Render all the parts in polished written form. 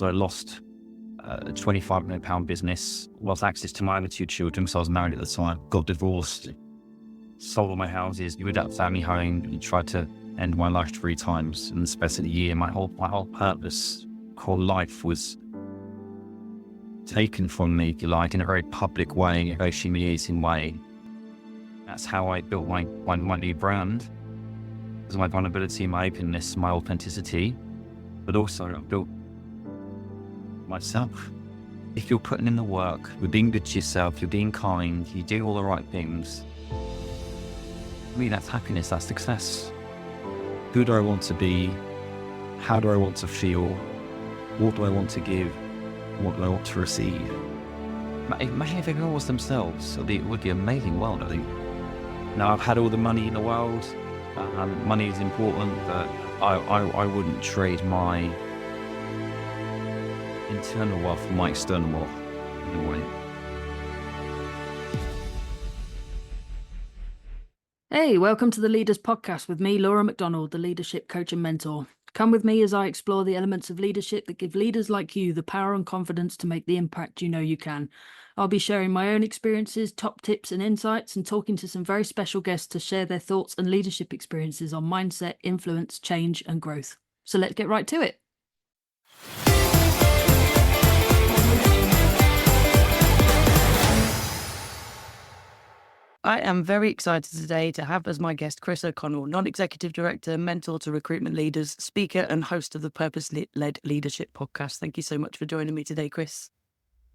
also lost a £25 million business, lost access to my other two children because I was married at the time, got divorced, sold all my houses, moved out of family home, and tried to end my life 3 times in the space of a year. My whole purpose, whole life was taken from me, if you like, in a very public way, a very humiliating way. That's how I built my new brand. It was my vulnerability, my openness, my authenticity, but also I built myself. If you're putting in the work, you're being good to yourself, you're being kind, you do all the right things, for me, that's happiness, that's success. Who do I want to be? How do I want to feel? What do I want to give? What do I want to receive? Imagine if everyone was themselves. It would be an amazing world, I think. Now, I've had all the money in the world. Money is important, but I wouldn't trade my internal wealth for my external wealth in a way. Hey, welcome to the Leaders Podcast with me, Laura McDonald, the leadership coach and mentor. Come with me as I explore the elements of leadership that give leaders like you the power and confidence to make the impact you know you can. I'll be sharing my own experiences, top tips and insights, and talking to some very special guests to share their thoughts and leadership experiences on mindset, influence, change and growth. So let's get right to it. I am very excited today to have as my guest Chris O'Connell, Non-Executive Director, Mentor to Recruitment Leaders, Speaker and host of the Purpose-Led Leadership Podcast. Thank you so much for joining me today, Chris.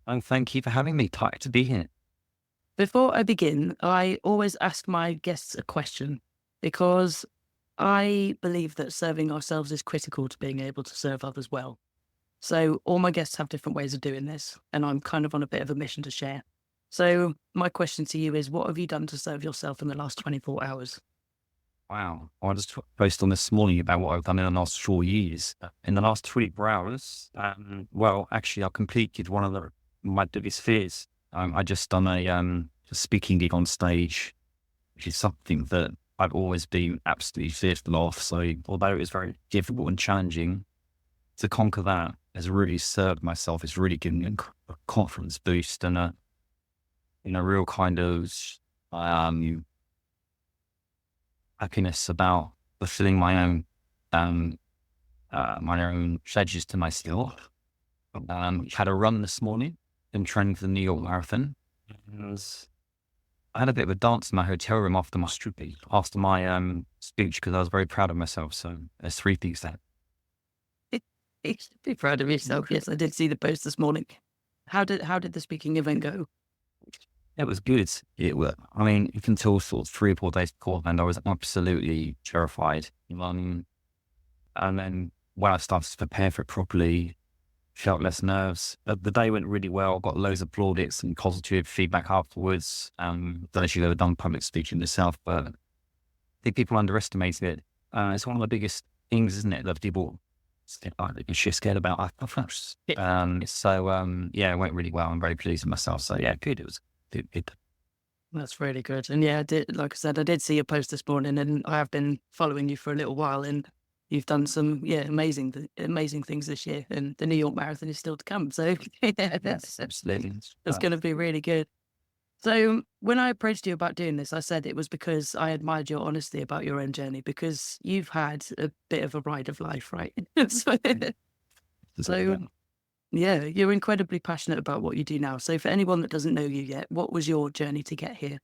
And thank you for having me. Delighted to be here. Before I begin, I always ask my guests a question because I believe that serving ourselves is critical to being able to serve others well. So all my guests have different ways of doing this, and I'm kind of on a bit of a mission to share. So my question to you is, what have you done to serve yourself in the last 24 hours? Wow. I just posted on this morning about what I've done in the last 4 years. In the last 24 hours, actually, I completed one of my biggest fears. I just done a speaking gig on stage, which is something that I've always been absolutely fearful of. So although it was very difficult and challenging, to conquer that has really served myself. It's really given me a confidence boost and a real kind of happiness about fulfilling my own pledges to myself. Had a run this morning and training for the New York Marathon. And I had a bit of a dance in my hotel room after my speech because I was very proud of myself. So there's 3 things there. You should be proud of yourself. Yes, I did see the post this morning. How did the speaking event go? It was good. You can tell sort of 3 or 4 days beforehand, I was absolutely terrified. And then when I started to prepare for it properly, felt less nerves. The day went really well. Got loads of plaudits and positive feedback afterwards. Don't know if you've ever done public speaking yourself, but I think people underestimate it. It's one of the biggest things, isn't it, that people you're scared about. It went really well. I'm very pleased with myself. So yeah, good. It was good. That's really good. And yeah, like I said, I did see your post this morning, and I have been following you for a little while, and you've done some amazing things this year, and the New York Marathon is still to come. So that's absolutely going to be really good. So when I approached you about doing this, I said it was because I admired your honesty about your own journey, because you've had a bit of a ride of life, right? Yeah, you're incredibly passionate about what you do now. So for anyone that doesn't know you yet, what was your journey to get here?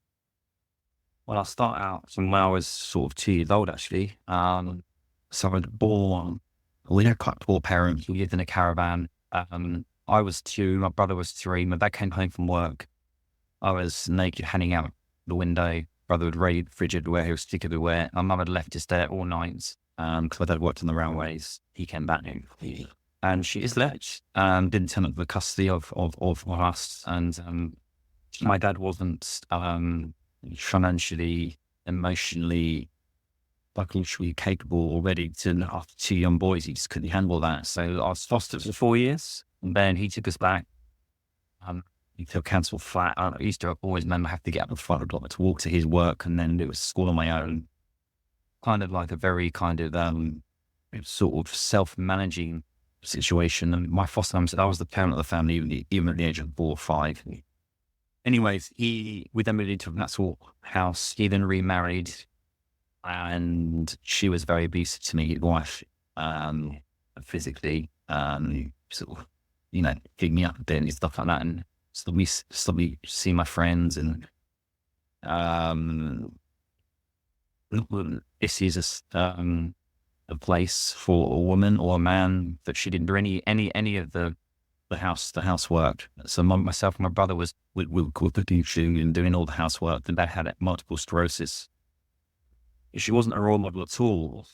Well, I'll start out from when I was sort of 2 years old, actually. So I was born, we had quite poor parents. We lived in a caravan. I was 2, my brother was 3. My dad came home from work. I was naked, hanging out the window. Brother would raid the fridge everywhere. He was sick everywhere. My mum had left us there all night because my dad worked on the railways. He came back and she is left. Didn't turn up the custody of us. And my dad wasn't financially, emotionally, psychologically capable already to look after 2 young boys. He just couldn't handle that. So I was fostered for 4 years, and then he took us back. To a council flat. I used to always remember have to get up the front of the block to walk to his work and then do a school on my own. Kind of like a very kind of sort of self-managing situation. And my foster mum said I was the parent of the family, even at the age of 4 or 5. Anyways, we then moved into a natural house. He then remarried, and she was very abusive to me, his wife, physically, sort of, pick me up a bit and stuff like that. And so we see my friends, and this is a place for a woman or a man that she didn't do any of the housework. So myself and my brother was cooking and doing all the housework, and they had multiple sclerosis. She wasn't a role model at all.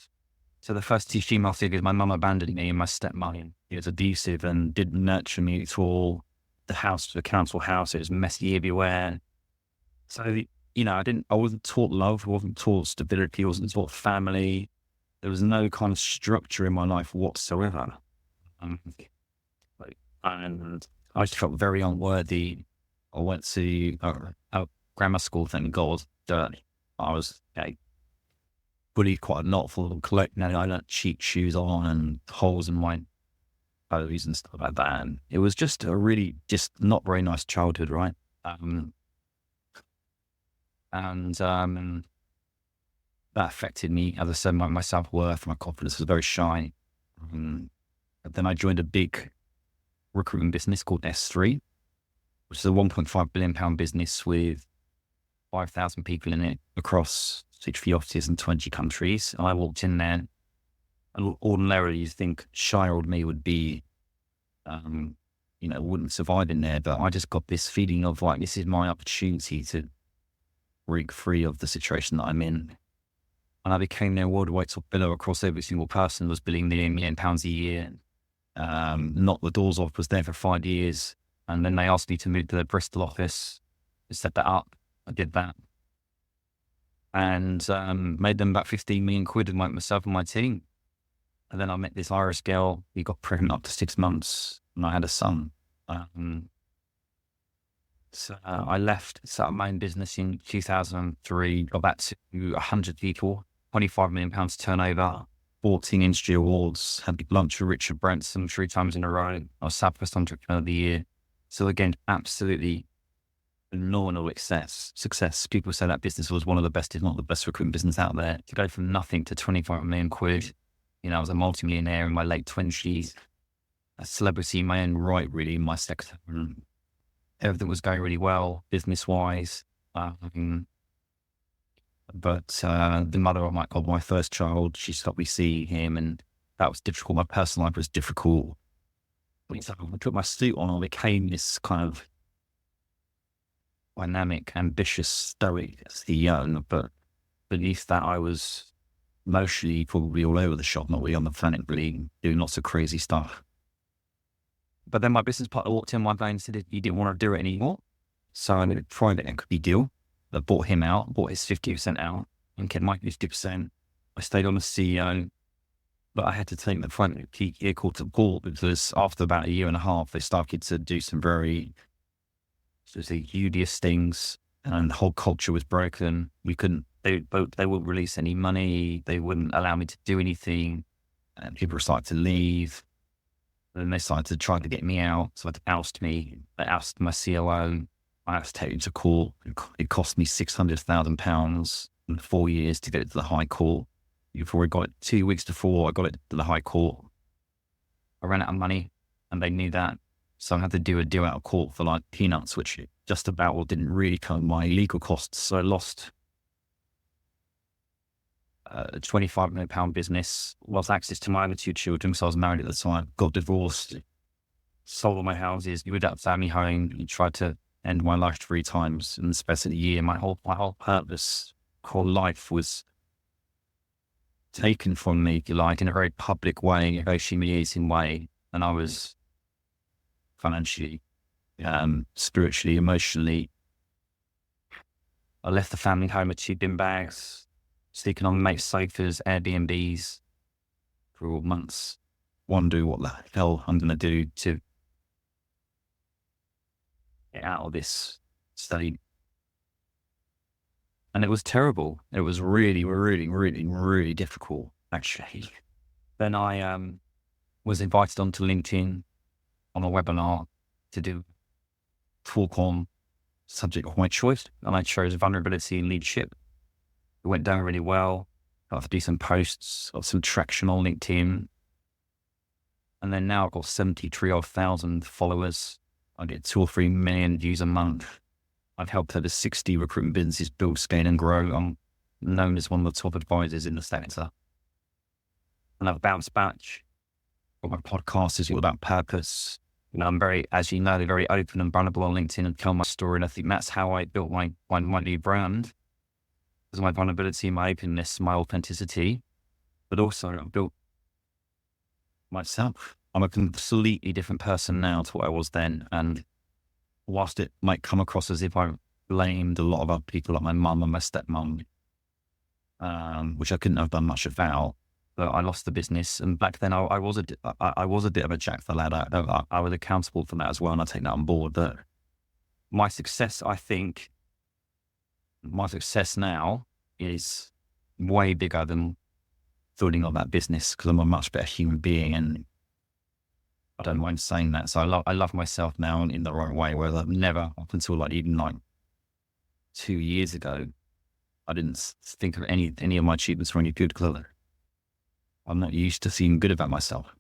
So the first 2 female figures, my mum abandoned me, and my stepmom, he was abusive and didn't nurture me at all. The council house, it was messy everywhere. So, I wasn't taught love, I wasn't taught stability, I wasn't taught family. There was no kind of structure in my life whatsoever. And I just felt very unworthy. I went to a grammar school, thank God, that I was bullied quite a lot for collecting. I learned cheap shoes on and holes in my clothes and stuff like that. And it was just a really not very nice childhood, right? That affected me. As I said, my self-worth, my confidence was very shy. But then I joined a big recruitment business called S3, which is a £1.5 billion business with 5,000 people in it across 60 offices in 20 countries. I walked in there, and ordinarily you think shy old me would be, wouldn't survive in there. But I just got this feeling of like, this is my opportunity to break free of the situation that I'm in. And I became their worldwide top biller across every single person, was billing nearly £1 million a year. Knocked the doors off, was there for 5 years. And then they asked me to move to the Bristol office to set that up. I did that. And made them about 15 million quid with myself and my team. And then I met this Irish girl. We got pregnant up to 6 months, and I had a son. So I left, set up my own business in 2003, got back to 100 people, £25 million turnover, 14 industry awards, had lunch with Richard Branson 3 times in a row. I was Southwest Entrepreneur of the Year. So again, absolutely phenomenal success. People say that business was one of the best, if not the best recruitment business out there. To go from nothing to 25 million quid, I was a multimillionaire in my late 20s, a celebrity in my own right, really, in my sector. And everything was going really well, business-wise. But the mother of my first child, she stopped me seeing him, and that was difficult. My personal life was difficult. So I put my suit on, I became this kind of dynamic, ambitious, stoic CEO, but beneath that I was emotionally probably all over the shop, not really on the planet, really doing lots of crazy stuff. But then my business partner walked in one day and said he didn't want to do it anymore. So I made a private equity deal that bought him out, bought his 50% out, and kept my 50%. I stayed on as CEO, but I had to take the private equity vehicle to court because after about 1.5 years, they started to do some very odious things, and the whole culture was broken. They wouldn't release any money. They wouldn't allow me to do anything. And people started to leave. And then they started to try to get me out. So they ousted me. They ousted my COO. I had to take him to court. It cost me £600,000 in 4 years to get it to the High Court. Before I got it, 2 weeks before I got it to the High Court, I ran out of money, and they knew that. So I had to do a deal out of court for like peanuts, which just about didn't really cover my legal costs. So I lost a £25 million business, lost access to my other 2 children because I was married at the time, got divorced, sold all my houses, moved out of family home, and tried to end my life 3 times in the space of a year. My whole purpose, whole life was taken from me, if you like, in a very public way, a very humiliating way. And I was financially, spiritually, emotionally. I left the family home with 2 bin bags, sleeping on mates' sofas, Airbnbs for months, wondering what the hell I'm going to do to get out of this state. And it was terrible. It was really, really, really, really difficult, actually. Then I was invited onto LinkedIn on a webinar to do talk on subject of my choice, and I chose vulnerability in leadership. It went down really well. Got to do some posts, got some traction on LinkedIn, and then now I've got 73,000 followers. I get 2 or 3 million views a month. I've helped over 60 recruitment businesses build, scale, and grow. I'm known as one of the top advisors in the sector, and I've bounced back. My podcast is all about purpose. I'm very, as you know, very open and vulnerable on LinkedIn and tell my story. And I think that's how I built my new brand, was my vulnerability, my openness, my authenticity, but also I built myself. I'm a completely different person now to what I was then. And whilst it might come across as if I blamed a lot of other people, like my mum and my stepmom, which I couldn't have done much about, but I lost the business. And back then I was a bit of a jack the ladder. I was accountable for that as well. And I take that on board. That my success, I think, my success now is way bigger than building up that business, because I'm a much better human being, and I don't mind saying that. So I love myself now in the right way, whereas I've never, up until even 2 years ago, I didn't think of any of my achievements were any good, because I'm not used to feeling good about myself.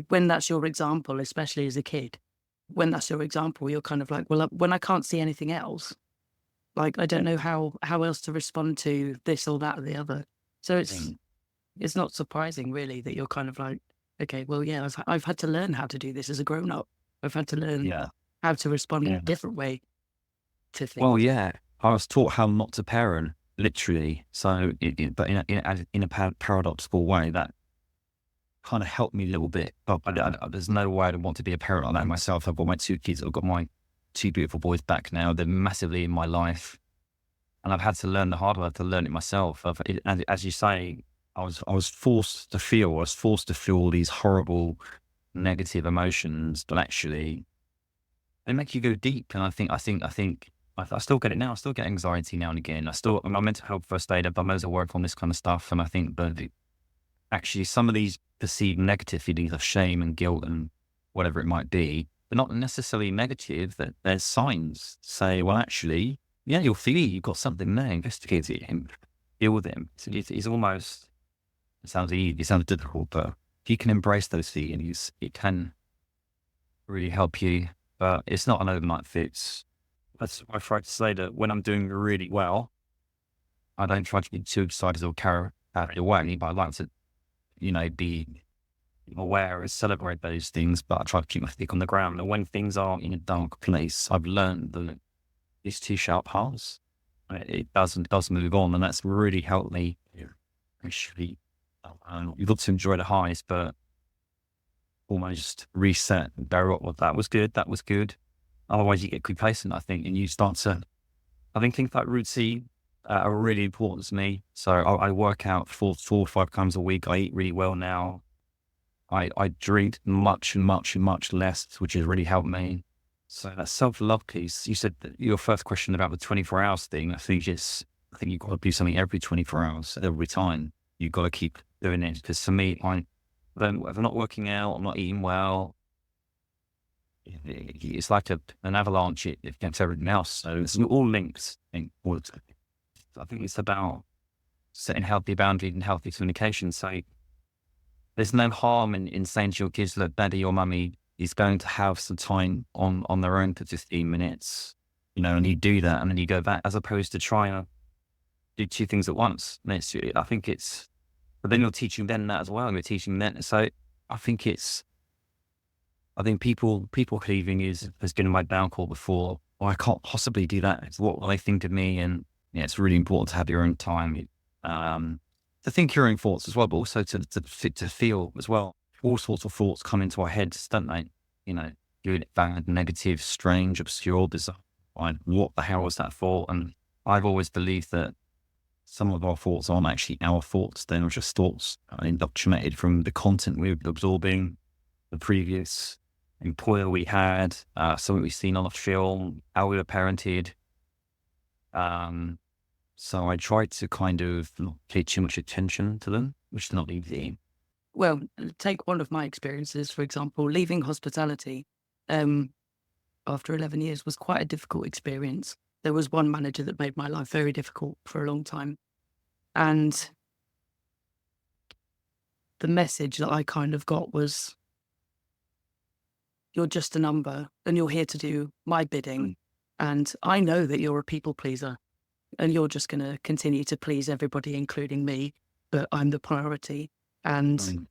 When that's your example, especially as a kid, when that's your example, you're kind of like, well, when I can't see anything else, like, I don't know how else to respond to this or that or the other. So it's not surprising really that you're kind of like, okay, well, yeah, I've had to learn how to do this as a grown up. I've had to learn how to respond in a different way to things. Well, yeah, I was taught how not to parent, literally. So, but in a paradoxical way, that kind of helped me a little bit. But there's no way I'd want to be a parent like that myself. I've got my 2 kids. I've got my 2 beautiful boys back now. They're massively in my life, and I've had to learn the hard way. To learn it myself. As you say, I was forced to feel. I was forced to feel all these horrible, negative emotions, but actually, they make you go deep. And I think I still get it now. I still get anxiety now and again. My mental health first aid, I've done loads of work on this kind of stuff. And I think that actually some of these perceived negative feelings of shame and guilt and whatever it might be, they're not necessarily negative. That there's signs to say, well, actually, yeah, you'll feel you've got something there. Investigate it and deal with it. So it's almost, it sounds easy, it sounds difficult, but if you can embrace those feelings, it can really help you. But it's not an overnight fix. That's why I try to say that when I'm doing really well, I don't try to be too excited or carry away, but I like to, be aware and celebrate those things, but I try to keep my feet on the ground. And when things are in a dark place, I've learned that it's too sharp paths. It does move on, and that's really helped me. Actually, you've got to enjoy the highs, but almost reset and go, well, that was good. Otherwise you get complacent, I think, and you start to, I think things like routine are really important to me. So I work out 4 or 5 times a week. I eat really well now. I drink much less, which has really helped me. So that self-love piece, you said that your first question about the 24 hours thing, I think you've got to do something every 24 hours, every time. You've got to keep doing it. Because for me, if I'm not working out, I'm not eating well, it's like an avalanche. It gets everything else. So it's all linked. I think it's about setting healthy boundaries and healthy communication. So there's no harm in saying to your kids, look, daddy or mummy is going to have some time on their own for 15 minutes, and you do that and then you go back, as opposed to trying to do 2 things at once. And but then you're teaching them that as well. You're teaching them. So I think people pleasing has been my downfall before. Well, I can't possibly do that. It's what they think of me. And it's really important to have your own time, to think your own thoughts as well, but also to feel as well. All sorts of thoughts come into our heads, don't they? Good, bad, negative, strange, obscure, bizarre. What the hell was that for? And I've always believed that some of our thoughts aren't actually our thoughts. They're just thoughts indoctrinated from the content we're absorbing, the previous employer we had, something we've seen on a film, how we were parented. So I tried to kind of not pay too much attention to them, which is not easy. well, take one of my experiences, for example, leaving hospitality after 11 years was quite a difficult experience. There was one manager that made my life very difficult for a long time. And the message that I kind of got was, you're just a number and you're here to do my bidding. And I know that you're a people pleaser and you're just going to continue to please everybody, including me, but I'm the priority. And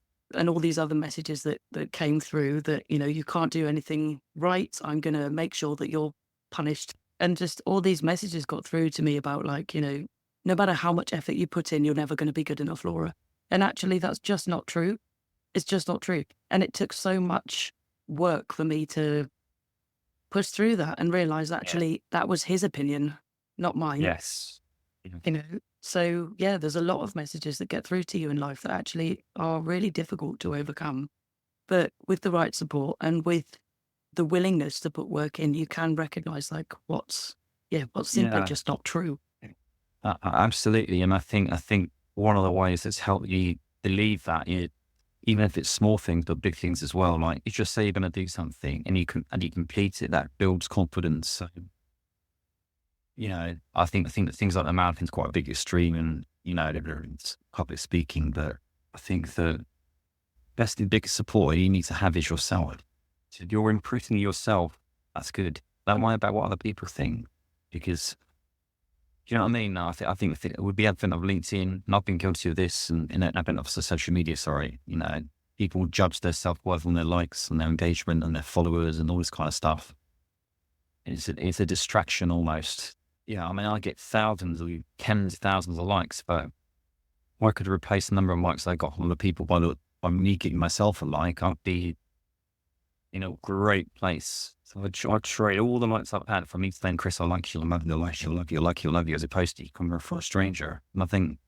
all these other messages that came through that, you know, you can't do anything right. I'm going to make sure that you're punished. And just all these messages got through to me about, like, you know, no matter how much effort you put in, you're never going to be good enough, Laura. And actually, that's just not true. It's just not true. And it took so much work for me to push through that and realize actually that was his opinion, not mine. Yes. You know, so yeah, there's a lot of messages that get through to you in life that actually are really difficult to overcome. But with the right support and with the willingness to put work in, you can recognize like what's simply just not true. Absolutely. And I think one of the ways that's helped you believe that, even if it's small things, but big things as well, like you just say you're going to do something and you complete it, that builds confidence. So, you know, I think that things like the marathon's quite a big extreme and, you know, it's public speaking, but I think the best and biggest support you need to have is yourself. So if you're improving yourself, that's good. Don't worry about what other people think, because, do you know what I mean? No, I think with the advent of LinkedIn, and I've been guilty of this, and in the advent of social media, you know, people judge their self-worth on their likes and their engagement and their followers and all this kind of stuff. It's a distraction almost. Yeah, I mean, I get thousands or tens of thousands of likes, but I could replace the number of likes I got from the people by me giving myself a like. I'd be in a great place. So I'd trade all the likes I've had from me saying, Chris, I like you, I love you, I like you, I love you, I like you, I love you, as opposed to you coming for a stranger. And I think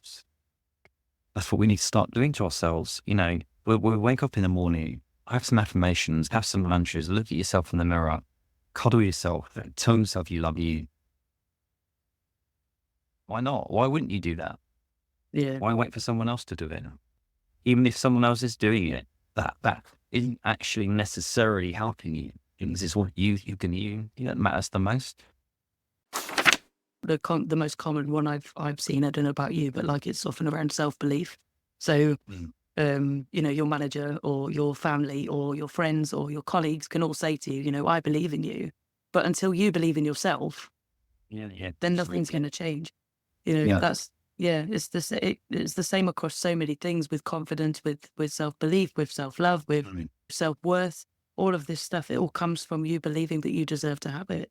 that's what we need to start doing to ourselves. You know, we'll wake up in the morning, have some affirmations, have some lunches, look at yourself in the mirror, cuddle yourself, tell yourself you love you. Why not? Why wouldn't you do that? Yeah. Why wait for someone else to do it? Even if someone else is doing it, that isn't actually necessarily helping you. This is what you that matters the most. The most common one I've seen, I don't know about you, but like it's often around self-belief. So, you know, your manager or your family or your friends or your colleagues can all say to you, you know, I believe in you. But until you believe in yourself, then nothing's going to change. You know, it's the same across so many things, with confidence, with self-belief, with self-love, with self-worth, all of this stuff. It all comes from you believing that you deserve to have it.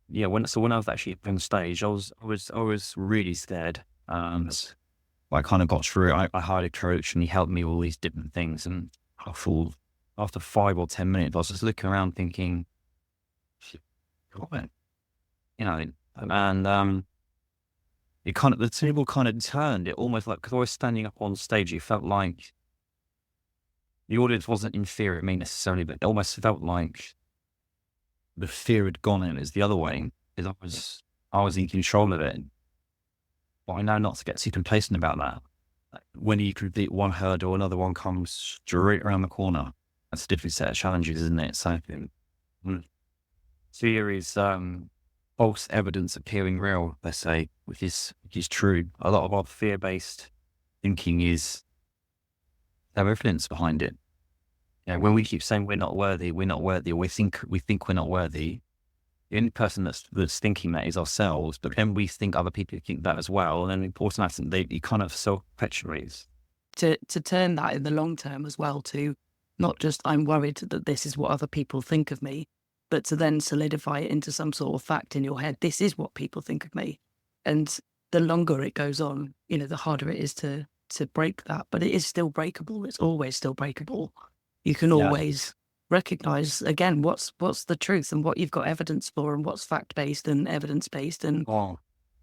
Yeah. When I was actually on stage, I was really scared. I kind of got through it. I hired a coach and he helped me with all these different things. And I thought after 5 or 10 minutes, I was just looking around thinking, you know, and the table kind of turned. It almost like, because I was standing up on stage, it felt like the audience wasn't in fear of me necessarily, but it almost felt like the fear had gone in as the other way, because I was in control of it. But I know not to get too complacent about that. When you complete one hurdle, another one comes straight around the corner. That's a different set of challenges, isn't it? So fear is false evidence appearing real, let's say, which is true. A lot of our fear-based thinking is have evidence behind it. You know, when we keep saying we're not worthy, or we think we're not worthy, the only person that's thinking that is ourselves. But then we think other people think that as well, and then automatically it kind of self-perpetuates. To turn that in the long term as well, to not just I'm worried that this is what other people think of me, but to then solidify it into some sort of fact in your head. This is what people think of me. And the longer it goes on, you know, the harder it is to break that. But it is still breakable. It's always still breakable. You can always recognize, again, what's the truth and what you've got evidence for and what's fact-based and evidence-based. And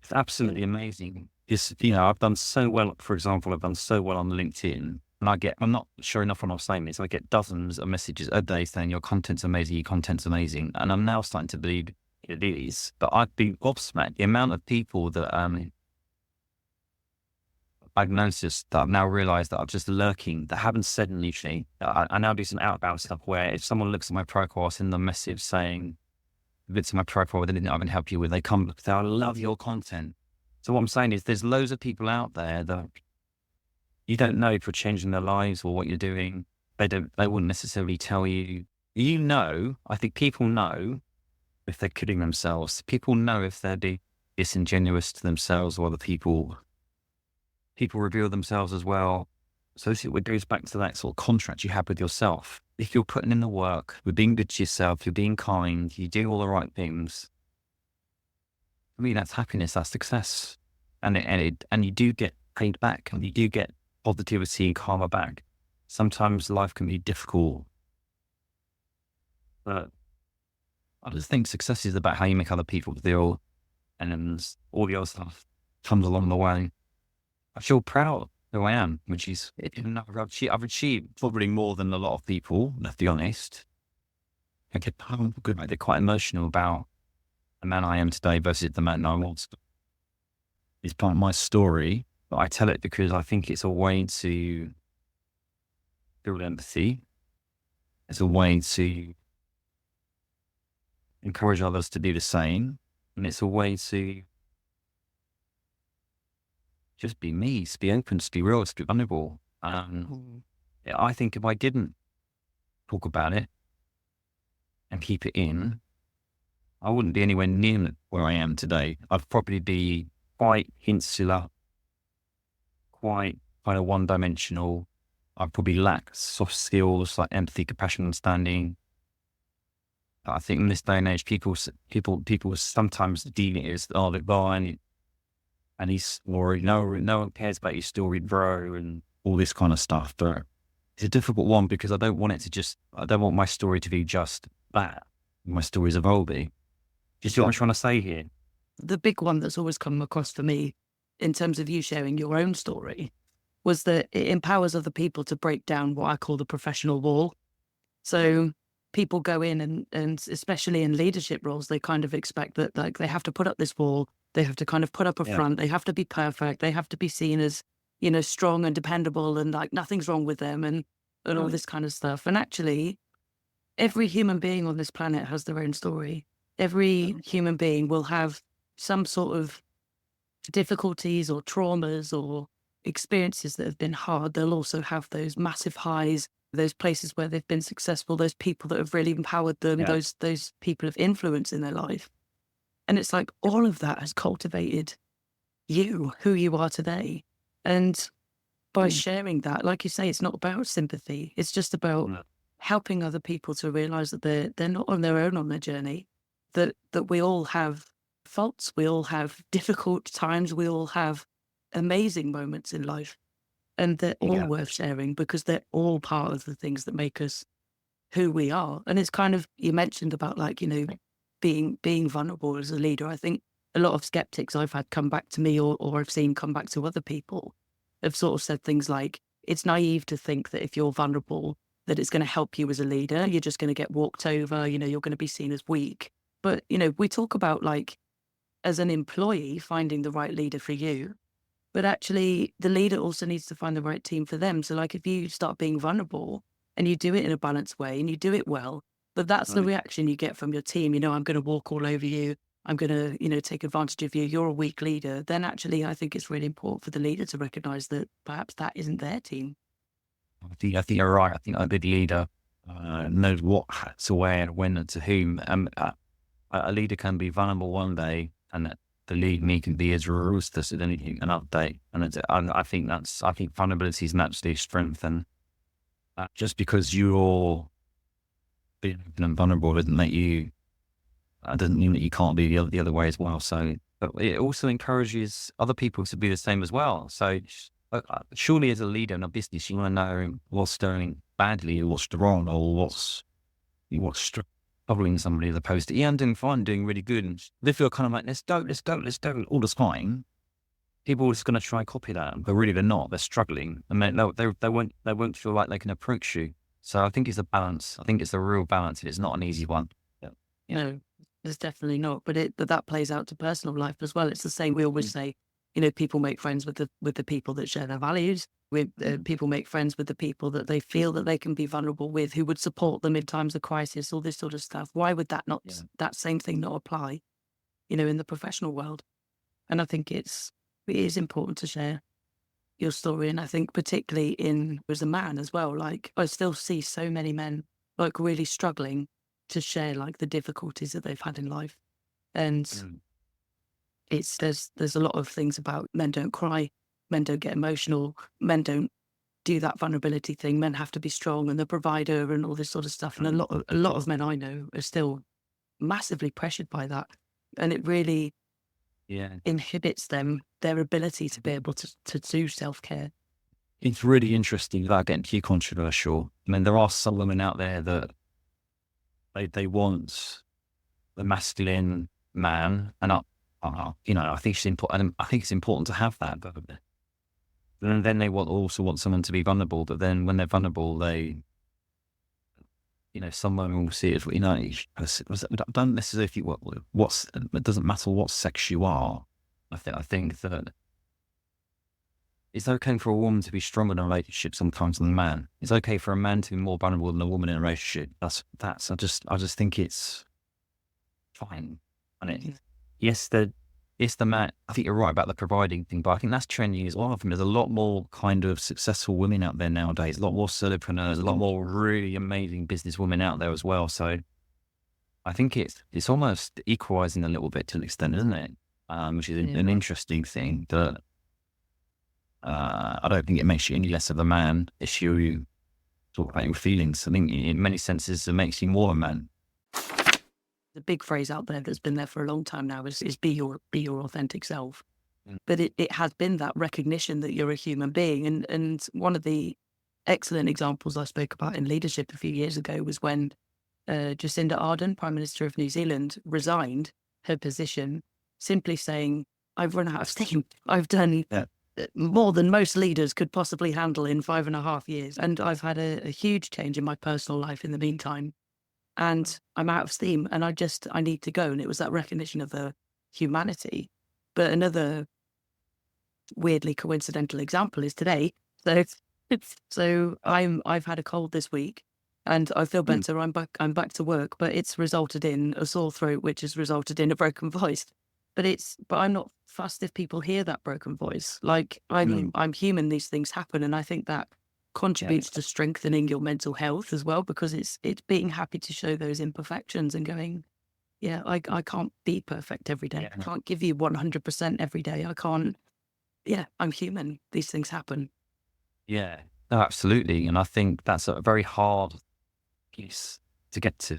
it's absolutely amazing. You know, I've done so well, for example, on LinkedIn. And I'm not sure enough when I'm saying this, I get dozens of messages a day saying your content's amazing. And I'm now starting to believe it is. But I'd be gobsmacked the amount of people that I've noticed that I've now realized that I'm just lurking, that I haven't said anything. I now do some outbound stuff where if someone looks at my profile, I send them a message saying, if it's my profile with anything I can help you with, they come say, I love your content. So what I'm saying is there's loads of people out there that you don't know if you're changing their lives or what you're doing. They wouldn't necessarily tell you. I think people know if they're kidding themselves. People know if they're being disingenuous to themselves or other people. People reveal themselves as well. So it goes back to that sort of contract you have with yourself. If you're putting in the work, you're being good to yourself, you're being kind, you do all the right things. I mean, that's happiness, that's success. And you do get paid back, and you do get positivity and karma back. Sometimes life can be difficult, but I just think success is about how you make other people feel, and then all the other stuff comes along the way. I feel proud of who I am, which is, I've achieved probably more than a lot of people, let's be honest. I get good, they're quite emotional about the man I am today versus the man I was. It's part of my story, but I tell it because I think it's a way to build empathy. It's a way to encourage others to do the same. And it's a way to just be me, to be open, to be real, to be vulnerable. I think if I didn't talk about it and keep it in, I wouldn't be anywhere near where I am today. I'd probably be quite insular, quite kind of one-dimensional. I'd probably lack soft skills like empathy, compassion, understanding. I think in this day and age, people sometimes deem it as, oh, the guy and his story, no one cares about your story, bro, and all this kind of stuff. But it's a difficult one because I don't want my story to be just that. My story's evolving. Do you see what I'm trying to say here? The big one that's always come across for me in terms of you sharing your own story was that it empowers other people to break down what I call the professional wall. So people go in and especially in leadership roles, they kind of expect that like they have to put up this wall, they have to kind of put up a front, they have to be perfect, they have to be seen as, strong and dependable and like nothing's wrong with them and all this kind of stuff. And actually, every human being on this planet has their own story. Every human being will have some sort of difficulties or traumas or experiences that have been hard. They'll also have those massive highs, those places where they've been successful, those people that have really empowered them, those people of influence in their life. And it's like all of that has cultivated you, who you are today. And by sharing that, like you say, it's not about sympathy. It's just about helping other people to realize that they're not on their own on their journey, that we all have faults, we all have difficult times, we all have amazing moments in life. And they're all worth sharing because they're all part of the things that make us who we are. And it's kind of, you mentioned about like, being vulnerable as a leader. I think a lot of skeptics I've had come back to me or I've seen come back to other people have sort of said things like, it's naive to think that if you're vulnerable, that it's going to help you as a leader. You're just going to get walked over, you're going to be seen as weak. But, we talk about like, as an employee, finding the right leader for you. But actually, the leader also needs to find the right team for them. So like if you start being vulnerable and you do it in a balanced way and you do it well, but that's the reaction you get from your team. I'm going to walk all over you. I'm going to, take advantage of you. You're a weak leader. Then actually, I think it's really important for the leader to recognize that perhaps that isn't their team. I think you're right. I think a good leader knows what hats to wear and when and to whom. A leader can be vulnerable one day and that the lead me can be as ruthless as anything, an update. And I think vulnerability is naturally a strength. And just because you're being open and vulnerable doesn't mean that you can't be the other way as well. So, but it also encourages other people to be the same as well. So surely as a leader in a business, you want to know what's going badly or what's wrong or what's troubling somebody as opposed to, I'm doing fine, doing really good. And they feel kind of like, let's go all the time. People are just going to try and copy that, but really they're not. They're struggling, and they won't feel like they can approach you. So I think it's a balance. I think it's a real balance. It's not an easy one. No, it's definitely not. But that plays out to personal life as well. It's the same. We always say people make friends with the people that share their values. People make friends with the people that they feel that they can be vulnerable with, who would support them in times of crisis, all this sort of stuff. Why would that same thing not apply, in the professional world? And I think it is important to share your story. And I think particularly as a man as well, like I still see so many men like really struggling to share like the difficulties that they've had in life. And there's a lot of things about men don't cry, men don't get emotional, men don't do that vulnerability thing. Men have to be strong and the provider and all this sort of stuff. And a lot of men I know are still massively pressured by that. And it really inhibits their ability to be able to do self-care. It's really interesting without getting too controversial. I mean, there are some women out there that they want the masculine man, and I think it's important. I think it's important to have that, but then they also want someone to be vulnerable. But then when they're vulnerable, some women will see it. Don't necessarily think it doesn't matter what sex you are. I think that it's okay for a woman to be stronger in a relationship sometimes than a man. It's okay for a man to be more vulnerable than a woman in a relationship. I just think it's fine. And it's the man. I think you're right about the providing thing, but I think that's trending as well. There's a lot more kind of successful women out there nowadays, a lot more solopreneurs, a lot more really amazing business women out there as well. So I think it's almost equalizing a little bit to an extent, isn't it? Which is an interesting thing that I don't think it makes you any less of a man if you talk about your feelings. I think in many senses it makes you more a man. The big phrase out there that's been there for a long time now is be your authentic self. But it has been that recognition that you're a human being. And one of the excellent examples I spoke about in leadership a few years ago was when Jacinda Ardern, Prime Minister of New Zealand, resigned her position, simply saying, I've run out of steam. I've done more than most leaders could possibly handle in 5.5 years. And I've had a huge change in my personal life in the meantime. And I'm out of steam and I need to go. And it was that recognition of the humanity. But another weirdly coincidental example is today. So I've had a cold this week and I feel better. I'm back to work, but it's resulted in a sore throat, which has resulted in a broken voice. But I'm not fussed if people hear that broken voice. Like I'm human, these things happen. And I think that contributes to strengthening your mental health as well, because it's being happy to show those imperfections and going, I can't be perfect every day. I can't give you 100% every day. I can't, I'm human. These things happen. Yeah, no, absolutely. And I think that's a very hard piece to get to,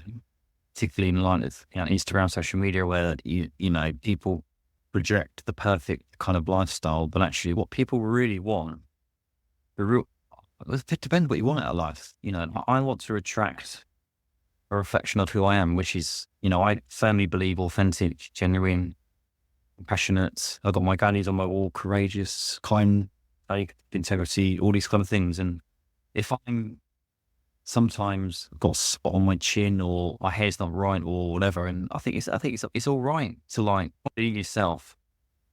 particularly in line with Instagram, social media, where people project the perfect kind of lifestyle, but actually what people really want, it depends what you want out of life. I want to attract a reflection of who I am, which is, I firmly believe authentic, genuine, compassionate. I've got my values on my wall: courageous, kind, integrity, all these kind of things. And if I'm sometimes got a spot on my chin or my hair's not right or whatever, and I think it's all right to like being yourself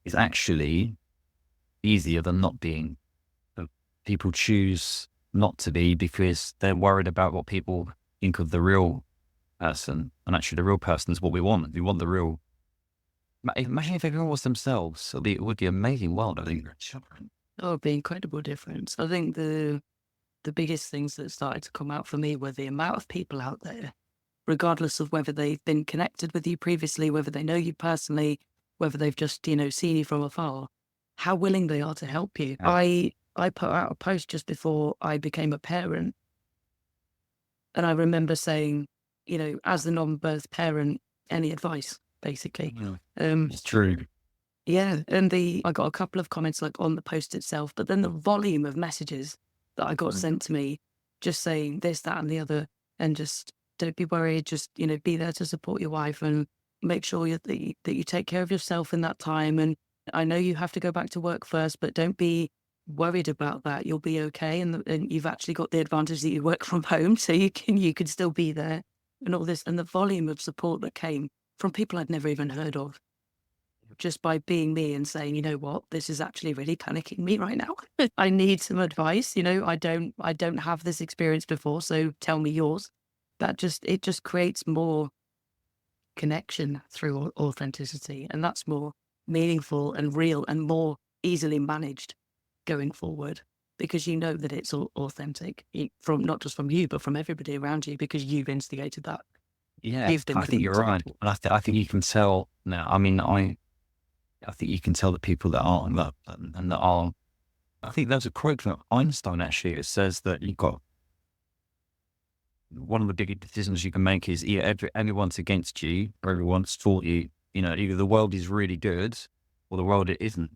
is actually easier than not being. People choose not to be because they're worried about what people think of the real person. And actually the real person is what we want. We want the real. Imagine if everyone was themselves. It would be an amazing world, I think. Oh, it would be incredible difference. I think the biggest things that started to come out for me were the amount of people out there, regardless of whether they've been connected with you previously, whether they know you personally, whether they've just, seen you from afar, how willing they are to help you. Yeah. I put out a post just before I became a parent. And I remember saying, as the non-birth parent, any advice, basically. It's true. Yeah. And I got a couple of comments like on the post itself, but then the volume of messages that I got sent to me just saying this, that, and the other, and just don't be worried, just, be there to support your wife and make sure that you take care of yourself in that time. And I know you have to go back to work first, but don't be worried about that. You'll be okay. And you've actually got the advantage that you work from home, so you can still be there and all this. And the volume of support that came from people I'd never even heard of. just by being me and saying, you know what, this is actually really panicking me right now. I need some advice. I don't have this experience before, so tell me yours. It just creates more connection through authenticity, and that's more meaningful and real and more easily managed going forward, because you know that it's authentic from not just from you but from everybody around you, because you've instigated that. Yeah, You've been I think you're right. And I think you can tell now. I mean, I think you can tell the people that aren't that and that are. I think there's a quote from Einstein actually. It says that you've got one of the biggest decisions you can make is either everyone's against you or everyone's for you. Either the world is really good or the world it isn't.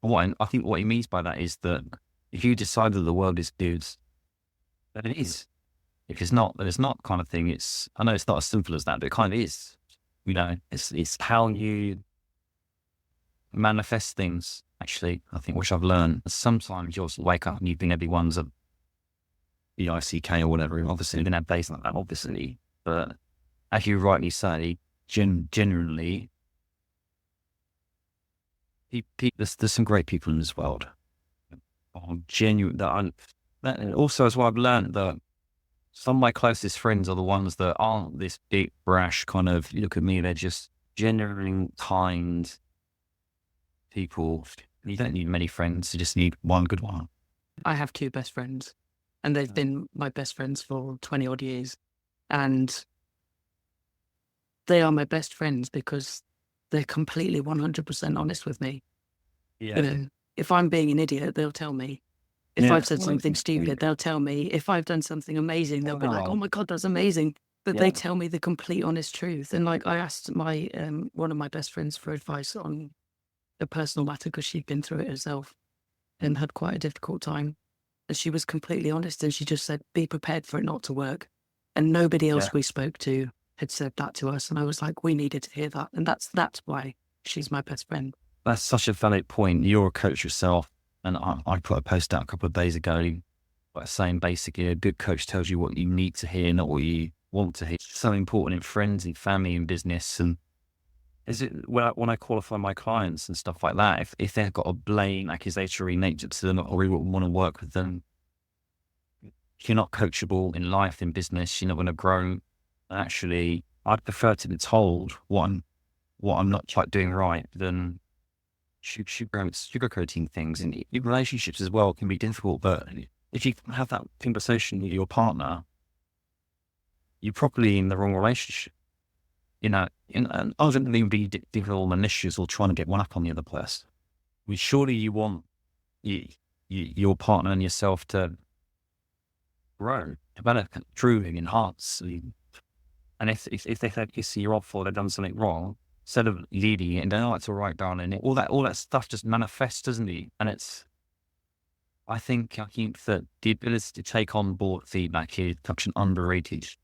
I think what he means by that is that if you decide that the world is good, then it is. If it's not, then it's not, kind of thing. I know it's not as simple as that, but it kind of is. It's how you manifest things, actually, I think, which I've learned. Sometimes you'll wake up and you think everyone's a BICK or whatever. Obviously, we didn't have days like that, obviously. But as you rightly say, generally, there's some great people in this world. Genuine. And also, as well, I've learned that some of my closest friends are the ones that aren't this big, brash kind of, look at me, they're just genuine, kind people. You don't need many friends, you just need one good one. I have 2 best friends, and they've been my best friends for 20 odd years. And they are my best friends because they're completely 100% honest with me. Yeah. If I'm being an idiot, they'll tell me. If I've said something stupid, they'll tell me. If I've done something amazing, they'll be like, "Oh my God, that's amazing." But they tell me the complete honest truth. And like, I asked my one of my best friends for advice on a personal matter because she'd been through it herself and had quite a difficult time. And she was completely honest, and she just said, "Be prepared for it not to work." And nobody else we spoke to had said that to us. And I was like, we needed to hear that. And that's why she's my best friend. That's such a valid point. You're a coach yourself. And I put a post out a couple of days ago saying basically a good coach tells you what you need to hear, not what you want to hear. It's so important in friends and family and business. And when I qualify my clients and stuff like that, if they've got a blame, accusatory nature to them, or we want to work with them, if you're not coachable in life, in business, you're not going to grow. Actually, I'd prefer to be told what I'm not quite doing right than sugarcoating things. And relationships as well can be difficult, but if you have that conversation with your partner, you're probably in the wrong relationship. And other than being difficult and issues or trying to get one up on the other person, surely you want your partner and yourself to grow, develop, improve, enhance. And if they think you're off or they've done something wrong, instead of leading it and then, it's all right, darling, all that stuff just manifests, doesn't it? And I think that the ability to take on board feedback is such an underrated, it's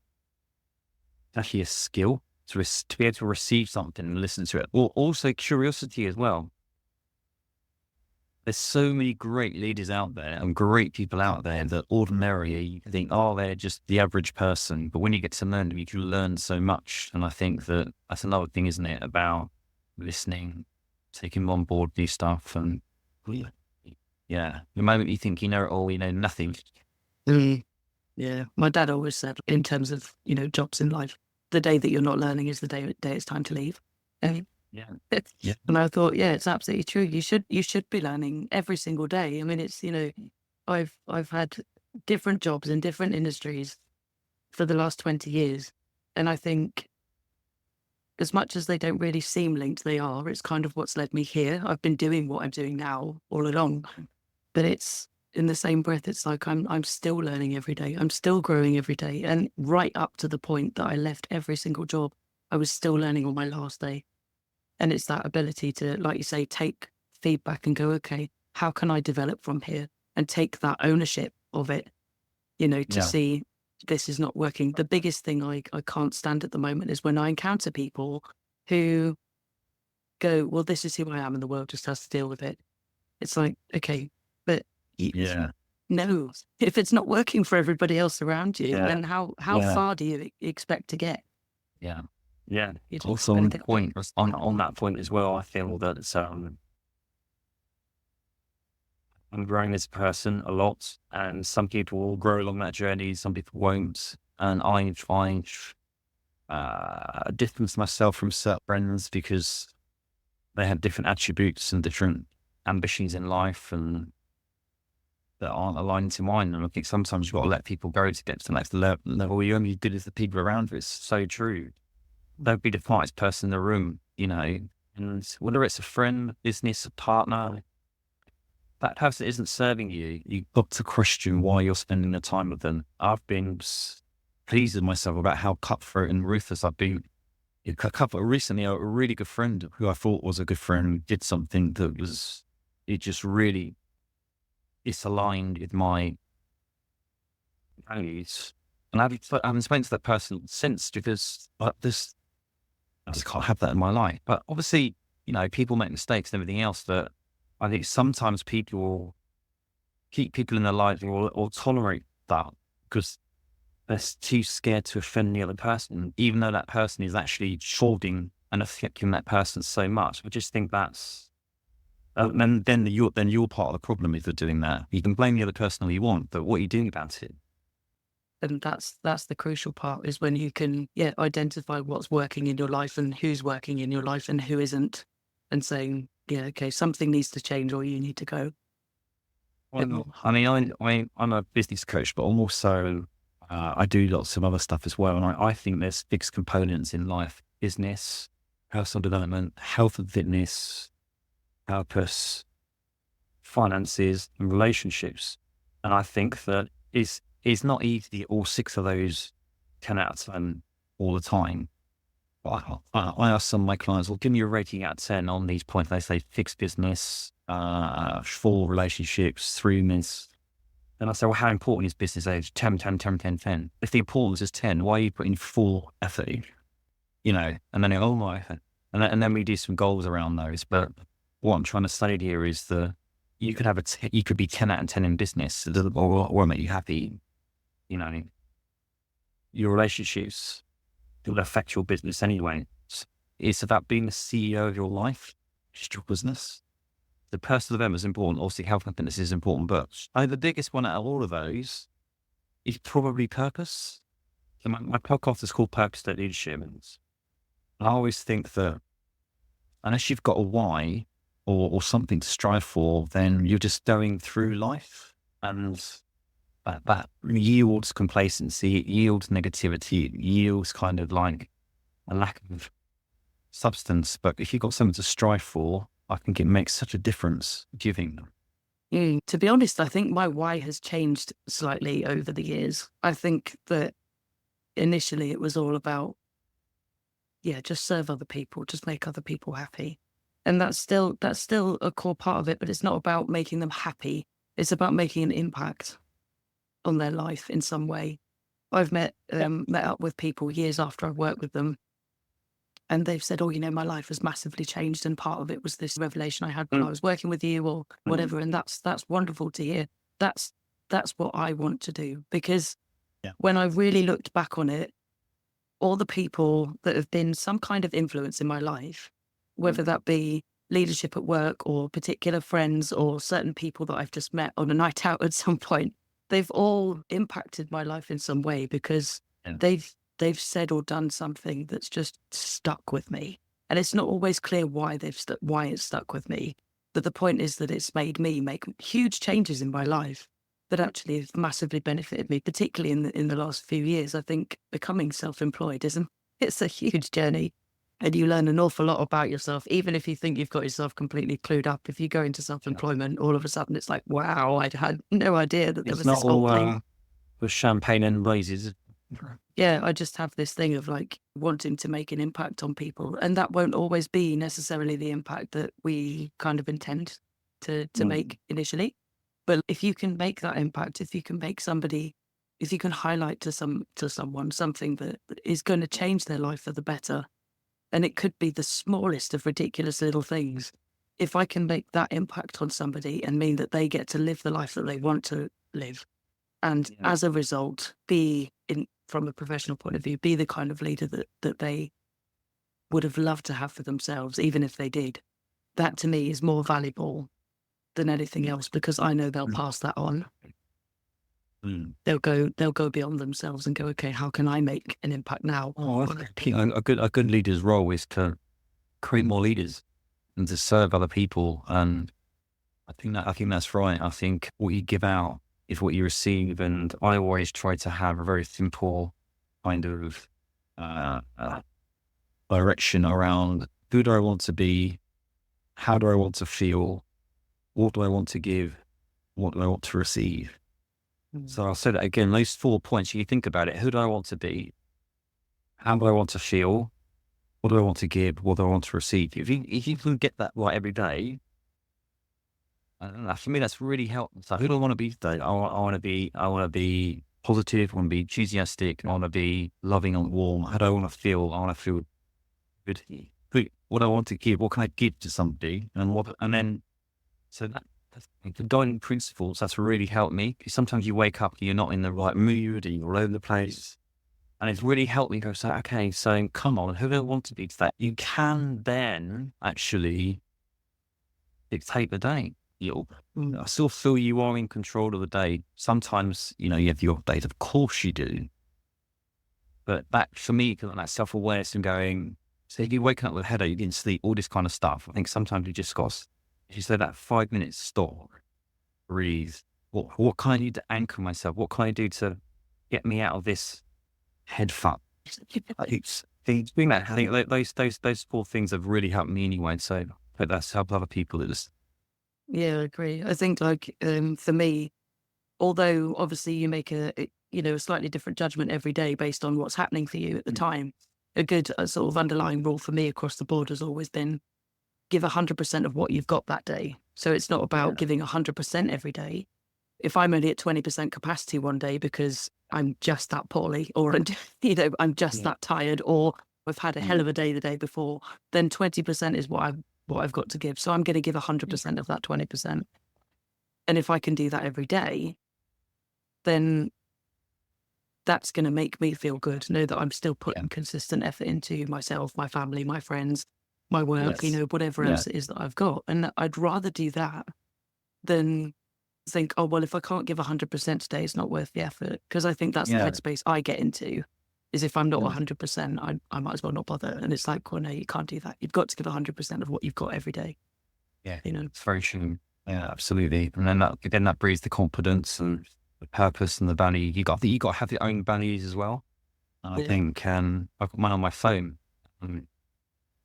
actually a skill to be able to receive something and listen to it. Or also curiosity as well. There's so many great leaders out there and great people out there that ordinarily you think, they're just the average person. But when you get to learn them, you can learn so much. And I think that's another thing, isn't it? About listening, taking on board new stuff. And the moment you think you know it all, you know nothing. Yeah. My dad always said, in terms of, jobs in life, the day that you're not learning is the day it's time to leave. Yeah. And I thought, it's absolutely true. You should be learning every single day. I mean, it's, I've had different jobs in different industries for the last 20 years. And I think as much as they don't really seem linked, they are. It's kind of what's led me here. I've been doing what I'm doing now all along, but it's in the same breath. It's like, I'm still learning every day. I'm still growing every day. And right up to the point that I left every single job, I was still learning on my last day. And it's that ability to, like you say, take feedback and go, okay, how can I develop from here? And take that ownership of it, to see this is not working. The biggest thing I can't stand at the moment is when I encounter people who go, well, this is who I am and the world just has to deal with it. It's like, okay, but no, if it's not working for everybody else around you, then how far do you expect to get? Yeah. Yeah. You don't Also have on anything to do. point, on that point as well, I feel that I'm growing as a person a lot, and some people will grow along that journey, some people won't. And I've distanced myself from certain friends because they have different attributes and different ambitions in life, and that aren't aligned to mine. And I think sometimes you've got to let people go to get to the next level. You're only as good as the people around you. It's so true. Don't be the smartest person in the room, you know. And whether it's a friend, business, a partner, that person isn't serving you. You've got to question why you're spending the time with them. I've been pleased with myself about how cutthroat and ruthless I've been. Recently, a really good friend who I thought was a good friend did something that was, it just really disaligned with my values. And I haven't spoken to that person since because I just can't have that in my life. But obviously, you know, people make mistakes and everything else, that I think sometimes people will keep people in their lives or tolerate that because they're too scared to offend the other person, even though that person is actually shoulding and affecting that person so much. I just think that's, and then you're part of the problem if you're doing that. You can blame the other person all you want, but what are you doing about it? And that's the crucial part, is when you can, identify what's working in your life and who's working in your life and who isn't, and saying, okay, something needs to change or you need to go. I mean, I'm a business coach, but I'm also, I do lots of other stuff as well. And I think there's fixed components in life: business, personal development, health and fitness, purpose, finances, and relationships. And I think that it's not easy to get all 6 of those 10 out of 10 all the time. But I ask some of my clients, well, give me a rating out of 10 on these points. They say fixed business, 4 relationships, 3 minutes. Then I say, well, how important is business age? 10, 10, 10, 10, 10. If the importance is 10, why are you putting 4 effort in? You know, and then, oh my, and then we do some goals around those. But what I'm trying to say here is that you could have you could be 10 out of 10 in business, or make you happy. You know, your relationships will affect your business anyway. It's about being the CEO of your life, just your business. The personal development is important. Obviously, health and fitness is important, but the biggest one out of all of those is probably purpose. So my podcast is called Purpose-Led Leadership. And I always think that unless you've got a why or something to strive for, then you're just going through life, and that yields complacency, it yields negativity, it yields kind of like a lack of substance. But if you've got something to strive for, I think it makes such a difference giving them. To be honest, I think my why has changed slightly over the years. I think that initially it was all about, just serve other people, just make other people happy. And that's still a core part of it, but it's not about making them happy. It's about making an impact on their life in some way. I've met up with people years after I've worked with them, and they've said, oh, my life has massively changed, and part of it was this revelation I had when I was working with you or whatever. And that's wonderful to hear. That's what I want to do, because when I really looked back on it, all the people that have been some kind of influence in my life, whether that be leadership at work or particular friends or certain people that I've just met on a night out at some point, they've all impacted my life in some way, because they've said or done something that's just stuck with me. And it's not always clear why why it's stuck with me. But the point is that it's made me make huge changes in my life that actually have massively benefited me, particularly in the last few years. I think becoming self-employed it's a huge journey. And you learn an awful lot about yourself, even if you think you've got yourself completely clued up. If you go into self-employment, all of a sudden it's like, wow, I had no idea that there was this whole thing. With champagne and roses. Yeah, I just have this thing of like wanting to make an impact on people. And that won't always be necessarily the impact that we kind of intend to make initially. But if you can make that impact, if you can highlight to someone something that is going to change their life for the better, and it could be the smallest of ridiculous little things. If I can make that impact on somebody and mean that they get to live the life that they want to live, and as a result, from a professional point of view, be the kind of leader that they would have loved to have for themselves, even if they did. That to me is more valuable than anything else, because I know they'll pass that on. They'll go beyond themselves and go, okay, how can I make an impact now? Oh, I think a good leader's role is to create more leaders and to serve other people. And I think that's right. I think what you give out is what you receive. And I always try to have a very simple kind of direction around who do I want to be, how do I want to feel, what do I want to give, what do I want to receive. So I'll say that again, those 4 points, you think about it, who do I want to be? How do I want to feel? What do I want to give? What do I want to receive? If you can get that right every day, I don't know, for me, that's really helpful. So who do I want to be today? I want to be positive. I want to be enthusiastic. I want to be loving and warm. How do I want to feel? I want to feel good. What do I want to give? What can I give to somebody? So that's the guiding principles. That's really helped me. Because sometimes you wake up and you're not in the right mood and you're all over the place. And it's really helped me go, so, okay, so come on, who do I want to be today? You can then actually dictate the day. I still feel you are in control of the day. Sometimes, you have your days, of course you do. But that, for me, that self-awareness and going, so if you're waking up with a headache, you didn't sleep, all this kind of stuff. I think sometimes you just got, if you say that 5 minutes, stop, breathe. What can I do to anchor myself? What can I do to get me out of this head fuck? I think those 4 things have really helped me anyway. So I hope that's helped other people. Yeah, I agree. I think for me, although obviously you make a slightly different judgment every day based on what's happening for you at the time, a good sort of underlying rule for me across the board has always been give 100% of what you've got that day. So it's not about giving 100% every day. If I'm only at 20% capacity one day because I'm just that poorly, or I'm just that tired, or I've had a hell of a day the day before, then 20% is what I've got to give. So I'm going to give 100% of that 20%. And if I can do that every day, then that's going to make me feel good. Know that I'm still putting consistent effort into myself, my family, my friends, my work, whatever else it is that I've got. And I'd rather do that than think, oh, well, if I can't give 100% today, it's not worth the effort. Because I think that's the headspace I get into, is if I'm not 100%, I might as well not bother. And it's like, well, no, you can't do that. You've got to give 100% of what you've got every day. Yeah, it's very true. Yeah, absolutely. And then that breeds the confidence and the purpose and the value. You got to have your own values as well. And I think I've got mine on my phone. But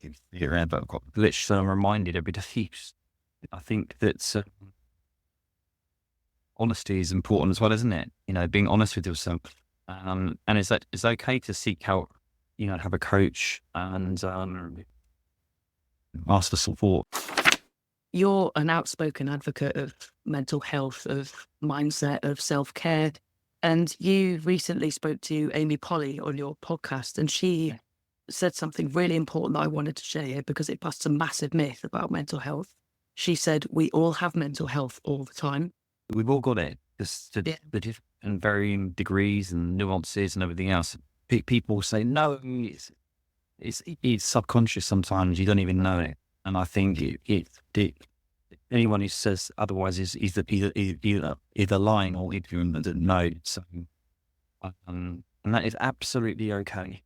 I've got glitch, so I'm reminded every day. I think that honesty is important as well, isn't it? Being honest with yourself. And it's okay to seek help, have a coach and ask for support. You're an outspoken advocate of mental health, of mindset, of self-care. And you recently spoke to Amy Polly on your podcast, and she said something really important that I wanted to share here because it busts a massive myth about mental health. She said, we all have mental health all the time. We've all got it, just to different varying degrees and nuances and everything else. People say, no, it's subconscious sometimes, you don't even know it. And I think anyone who says otherwise is either lying or ignorant and didn't know. So, and that is absolutely okay.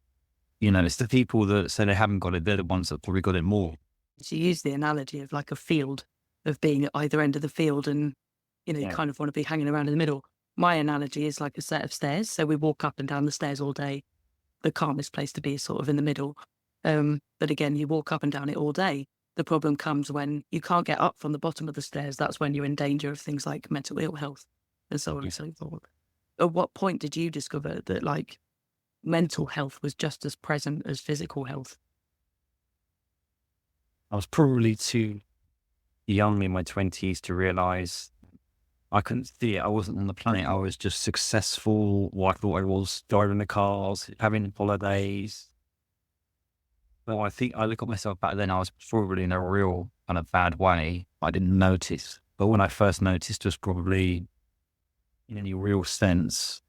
It's the people that say they haven't got it, they're the ones that probably got it more. She used the analogy of like a field, of being at either end of the field and, you kind of want to be hanging around in the middle. My analogy is like a set of stairs. So we walk up and down the stairs all day. The calmest place to be is sort of in the middle. But again, you walk up and down it all day. The problem comes when you can't get up from the bottom of the stairs. That's when you're in danger of things like mental ill health and so on and so forth. At what point did you discover that like mental health was just as present as physical health? I was probably too young in my 20s to realize I couldn't see it. I wasn't on the planet. I was just successful. I thought I was driving the cars, having holidays. Well, I think I look at myself back then, I was probably in a real kind of bad way. I didn't notice. But when I first noticed was probably in any real sense,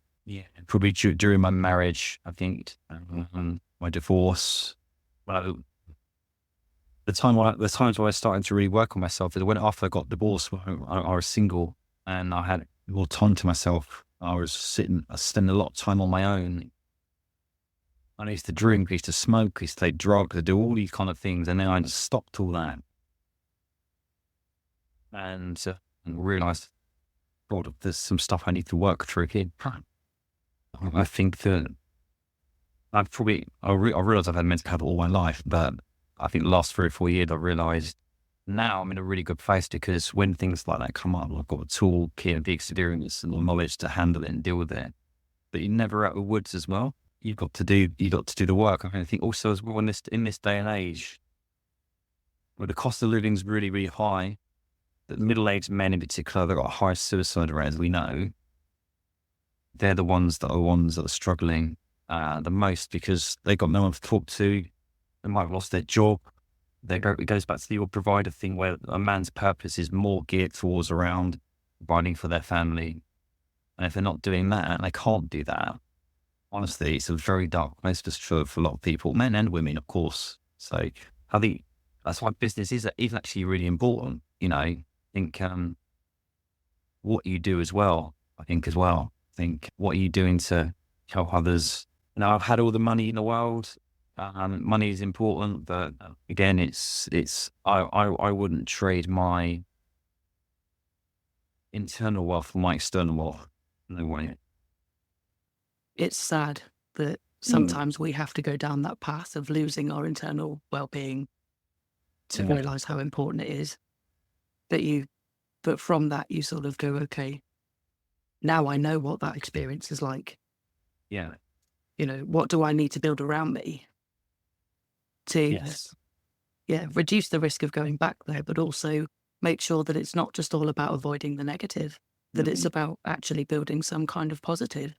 probably during my marriage, I think, my divorce. Well, the times where I started to really work on myself is when after I got divorced, when I was single and I had more time to myself. I spending a lot of time on my own. I used to drink, I used to smoke, I used to take drugs, I do all these kind of things, and then I just stopped all that and realised, God, there's some stuff I need to work through here. I think that I realised I've had mental health all my life, but I think the last 3 or 4 years I realised now I'm in a really good place because when things like that come up, I've got a toolkit, the experience and the knowledge to handle it and deal with it. But you're never out of the woods as well. You've got to do the work. I think also as well in this day and age, where the cost of living is really, really high, that middle-aged men in particular, they've got a high suicide rate, as we know. They're the ones that are struggling the most because they've got no one to talk to. They might have lost their job. It goes back to the old provider thing where a man's purpose is more geared towards around providing for their family. And if they're not doing that, and they can't do that, honestly, it's a very dark place for a lot of people, men and women, of course. So I think that's why business is actually really important. I think what you do as well. I think what are you doing to help others? I've had all the money in the world. Money is important, but again, I wouldn't trade my internal wealth for my external wealth. No way. It's sad that sometimes we have to go down that path of losing our internal well-being to realise how important it is. But from that, you sort of go, okay, now I know what that experience is like. Yeah. What do I need to build around me to, reduce the risk of going back there, but also make sure that it's not just all about avoiding the negative, that it's about actually building some kind of positive,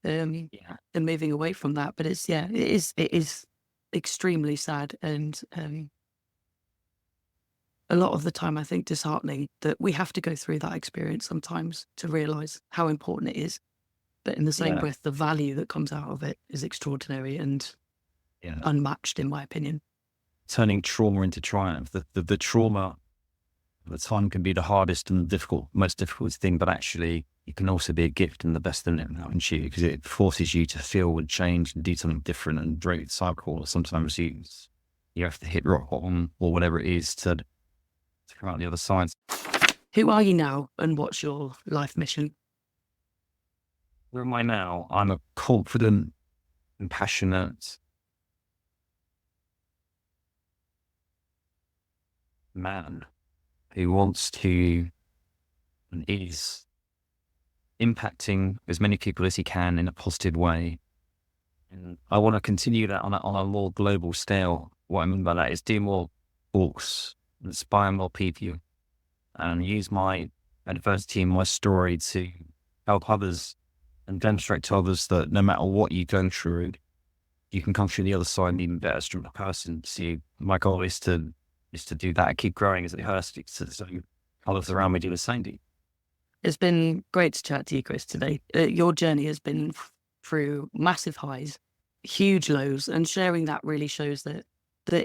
and moving away from that. But it is extremely sad and a lot of the time, I think, disheartening that we have to go through that experience sometimes to realise how important it is. But in the same breath, the value that comes out of it is extraordinary and unmatched, in my opinion. Turning trauma into triumph. The trauma at the time can be the hardest and most difficult thing, but actually it can also be a gift and the best in it, haven't you? Because it forces you to feel and change and do something different and break the cycle. Sometimes you have to hit rock bottom or whatever it is to come out the other side. Who are you now and what's your life mission? Where am I now? I'm a confident and passionate man who wants to and is impacting as many people as he can in a positive way. And I want to continue that on a more global scale. What I mean by that is do more talks, inspire more people, and use my adversity and my story to help others and demonstrate to others that no matter what you go through, you can come through the other side and even better, stronger person. So my goal is to do that and keep growing as a person, so others around me do the same. It's been great to chat to you, Chris, today. Your journey has been through massive highs, huge lows, and sharing that really shows that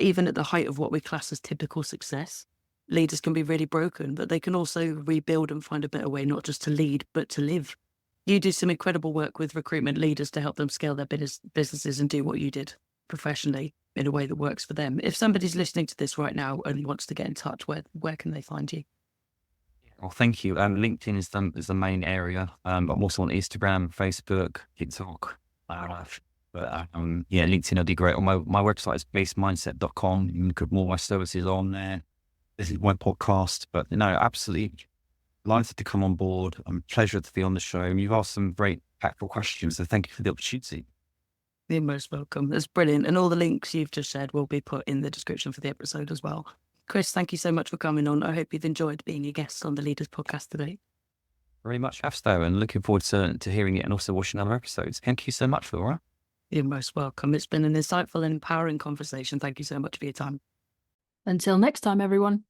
even at the height of what we class as typical success, leaders can be really broken, but they can also rebuild and find a better way, not just to lead, but to live. You do some incredible work with recruitment leaders to help them scale their businesses and do what you did professionally in a way that works for them. If somebody's listening to this right now and wants to get in touch, where can they find you? Well, thank you. LinkedIn is the main area. I'm also on Instagram, Facebook, TikTok. LinkedIn will be great. My website is basemindset.com. You can look at more of my services on there. This is my podcast, but absolutely delighted to come on board. I'm pleasure to be on the show. And you've asked some great practical questions, so thank you for the opportunity. You're most welcome. That's brilliant. And all the links you've just shared will be put in the description for the episode as well. Chris, thank you so much for coming on. I hope you've enjoyed being a guest on the Leaders Podcast today. Very much, Afsto, and looking forward to hearing it and also watching other episodes. Thank you so much, Laura. You're most welcome. It's been an insightful and empowering conversation. Thank you so much for your time. Until next time, everyone.